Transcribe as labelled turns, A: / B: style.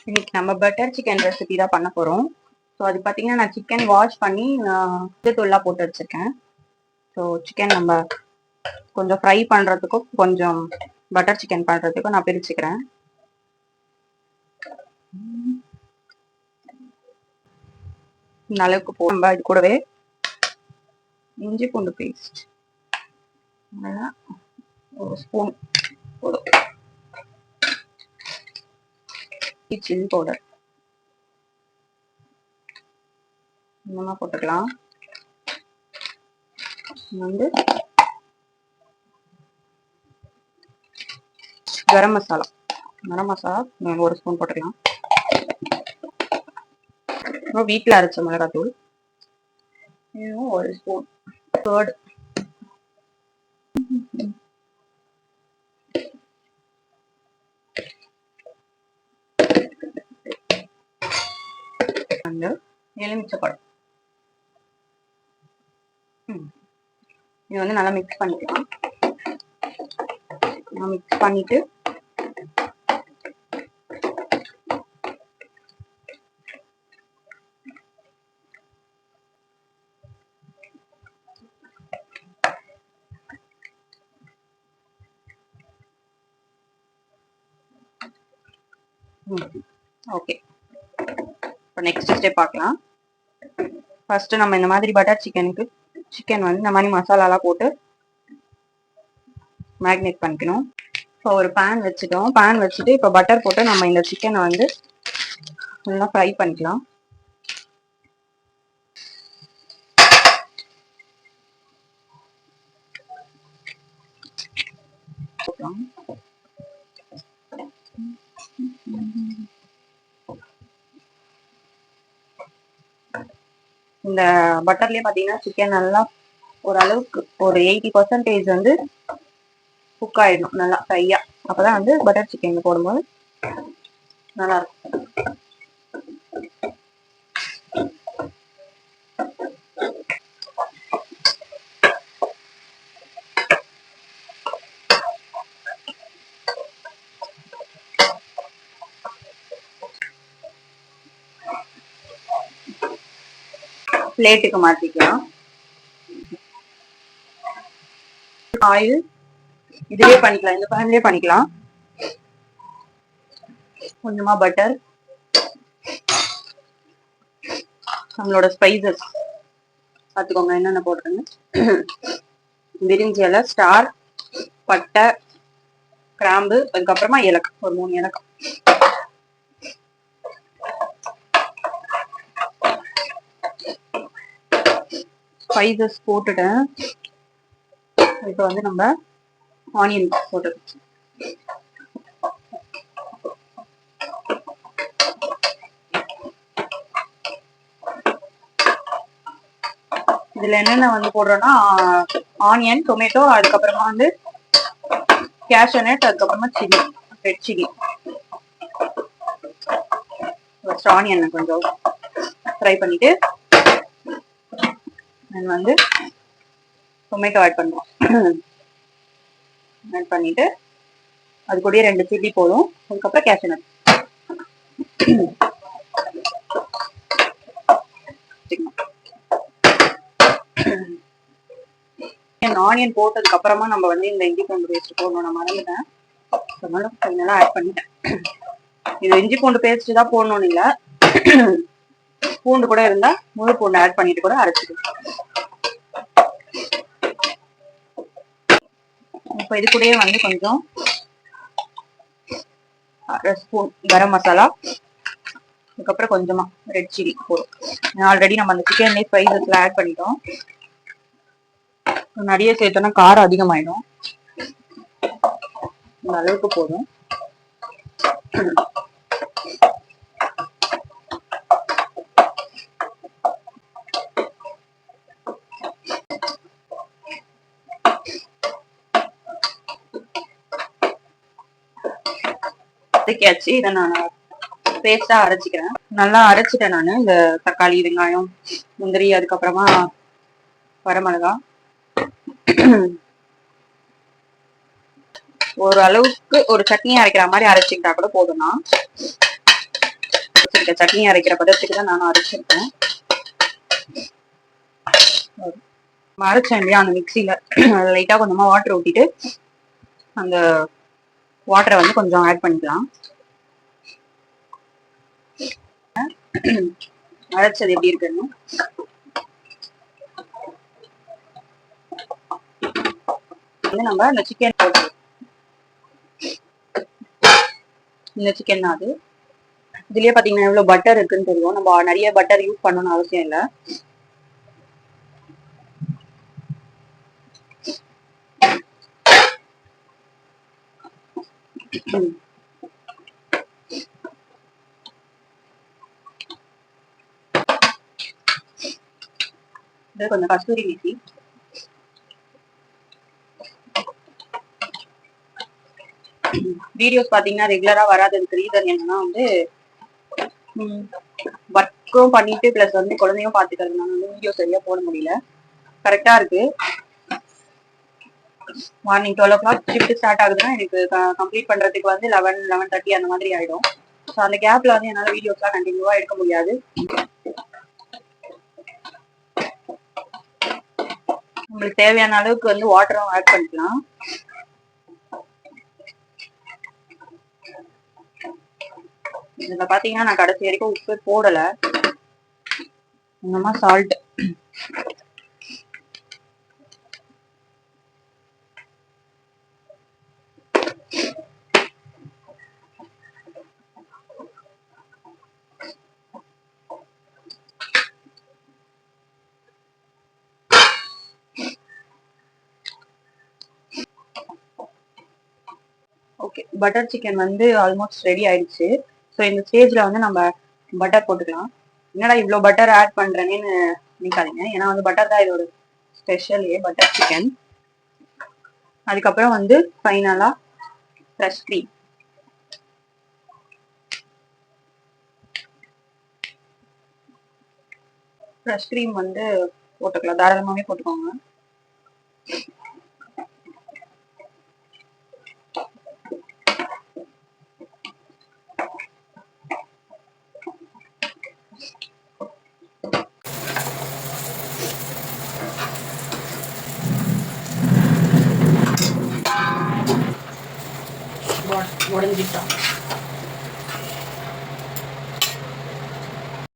A: இன்னைக்கு நம்ம butter chicken recipe தான் பண்ண போறோம். ஸோ அது பார்த்தீங்கன்னா நான் சிக்கன் வாஷ் பண்ணி தூள்லாம் போட்டு வச்சிருக்கேன். ஸோ சிக்கன் நம்ம கொஞ்சம் ஃப்ரை பண்றதுக்கும் கொஞ்சம் பட்டர் சிக்கன் பண்றதுக்கும் நான் பிரிச்சுக்கிறேன். இந்த அளவுக்கு நம்ம இது கூடவே இஞ்சி பூண்டு பேஸ்ட் ஒரு ஸ்பூன் போதும். சில்லி பவுடர் இன்னுமா போட்டுக்கலாம். வந்து கரம் மசாலா ஒரு ஸ்பூன் போட்டுக்கலாம். வீட்டில் அரைச்ச மிளகாத்தூள் இன்னும் ஒரு ஸ்பூன். தேர்ட் வந்து எலுமிச்சப்பழம். இது வந்து நல்லா மிக்ஸ் பண்ணிக்கலாம். மிக்ஸ் பண்ணிட்டு ஓகே, இப்போ நெக்ஸ்ட் ஸ்டெப் பார்க்கலாம். ஃபர்ஸ்ட் நம்ம இந்த மாதிரி பட்டர் சிக்கன் வந்து இந்த மாதிரி மசாலாலாம் போட்டு மேக்னேட் பண்ணிக்கணும். இப்போ ஒரு பேன் வச்சுட்டு இப்போ பட்டர் போட்டு நம்ம இந்த சிக்கனை வந்து நல்லா ஃப்ரை பண்ணிக்கலாம். இந்த பட்டர்லயே பாத்தீங்கன்னா சிக்கன் நல்லா ஓரளவுக்கு ஒரு 80% வந்து குக் ஆயிடும், நல்லா ஃப்ரையா. அப்பதான் வந்து பட்டர் சிக்கன் போடும்போது நல்லா இருக்கும். பிளேட்டுக்கு மாத்திக்கலாம். ஆயில் இதுலயே பண்ணிக்கலாம், இந்த பேன்லயே பண்ணிக்கலாம். கொஞ்சமா பட்டர், நம்மளோட ஸ்பைசஸ் பார்த்துக்கோங்க என்னென்ன போடுறேன்னு. பிரிஞ்சி இலை, ஸ்டார், பட்டை, கிராம்பு, அதுக்கப்புறமா ஏலக்காய், ஒரு 3 ஏலக்காய். ஸ்பைசஸ் போட்டுட்டேன். இப்போ வந்து நம்ம ஆனியன் போட்டு இதுல என்னென்ன வந்து போடுறோம்னா ஆனியன், டொமேட்டோ, அதுக்கப்புறமா வந்து கேஷ்யூ நட், அதுக்கப்புறமா chilli, red chilli. First onion கொஞ்சம் ஃப்ரை பண்ணிட்டு வந்து டொமேட்டோ ஆட் பண்ணுவோம். ஆட் பண்ணிட்டு அது கூடயே 2 சில்லி போதும். அதுக்கப்புறம் கேஷ்யூ நட். ஆனியன் போட்டதுக்கு அப்புறமா நம்ம வந்து இந்த இஞ்சி பூண்டு பேஸ்ட் போடணும். நான் மறந்துட்டேன், ஃபைனலா ஆட் பண்ணிட்டேன். இது இஞ்சி பூண்டு பேஸ்ட் தான் போடணும் இல்ல, பூண்டு கூட இருந்தா முழு பூண்டு ஆட் பண்ணிட்டு கூட அரைச்சிக்கலாம். இப்போ இது கூடயே வந்து கொஞ்சம் 1/2 ஸ்பூன் கரம் மசாலா, அதுக்கப்புறம் கொஞ்சமா ரெட் சில்லி போடும். ஆல்ரெடி நம்ம அந்த சிக்கன்லேயே ஸ்பைசஸ்ல ஆட் பண்ணிட்டோம். நிறைய சேர்த்தோம்னா காரம் அதிகமாயிடும். இந்த அளவுக்கு போதும். இதை நான் பேஸ்டா அரைச்சிக்கிறேன். நல்லா அரைச்சிட்டேன் நான். இந்த தக்காளி, வெங்காயம், முந்திரி, அதுக்கப்புறமா வரமிளகா, ஒரு அளவுக்கு ஒரு சட்னி அரைக்கிற மாதிரி அரைச்சிக்கிட்டா கூட போதும்னா. பண்ணிட்டேன். சட்னி அரைக்கிற பதத்துக்கு தான் நானும் அரைச்சிருக்கேன். அரைச்சேன் இல்லையா அந்த மிக்சியில லைட்டா கொஞ்சமா வாட்டர் ஊத்திட்டு அந்த வாட்டரை வந்து கொஞ்சம் ஆட் பண்ணிக்கலாம். அரைச்சது எப்படி இருக்குன்னு நம்ம அந்த சிக்கன் போட்டு, இந்த சிக்கன் தான் அது. இதுலயே பாத்தீங்கன்னா எவ்வளவு பட்டர் இருக்குன்னு தெரியும். நம்ம நிறைய பட்டர் யூஸ் பண்ணணும்னு அவசியம் இல்லை. கொஞ்சம் கஸ்தூரி மேத்தி, வீடியோஸ் பாத்தீங்கன்னா ரெகுலரா வராததுக்கு ரீசன் என்னன்னா வந்து ஒர்க்கும் பண்ணிட்டு பிளஸ் வந்து குழந்தையும் பாத்துக்கிறதுனால வந்து வீடியோ சரியா போட முடியல. கரெக்டா இருக்கு. மார்னிங் 12 o'clock ஷிஃப்ட் ஸ்டார்ட் ஆகுதுன்னா எனக்கு கம்ப்ளீட் பண்றதுக்கு வந்து 11:30 அந்த மாதிரி ஆயிடும். ஸோ அந்த கேப்ல வந்து என்னால வீடியோஸ்லாம் கண்டினியூவா எடுக்க முடியாது. உங்களுக்கு தேவையான அளவுக்கு வந்து வாட்டரும் ஆட் பண்ணிக்கலாம். இதுல பாத்தீங்கன்னா நான் கடைசி வரைக்கும் உப்பு போடல. கொஞ்சமா சால்ட், ஓகே. பட்டர் சிக்கன் வந்து ஆல்மோஸ்ட் ரெடி ஆயிடுச்சு. ஸோ இந்த ஸ்டேஜ்ல வந்து நம்ம பட்டர் போட்டுக்கலாம். என்னடா இவ்வளோ பட்டர் ஆட் பண்றேன்னு நினைக்காதீங்க, ஏன்னா வந்து பட்டர் தான் இதோட ஸ்பெஷலே, பட்டர் சிக்கன். அதுக்கப்புறம் வந்து ஃபைனலா ஃப்ரெஷ் க்ரீம். ஃப்ரெஷ் க்ரீம் வந்து போட்டுக்கலாம், தாராளமாவே போட்டுக்கோங்க. உடஞ்சிட்டோம்.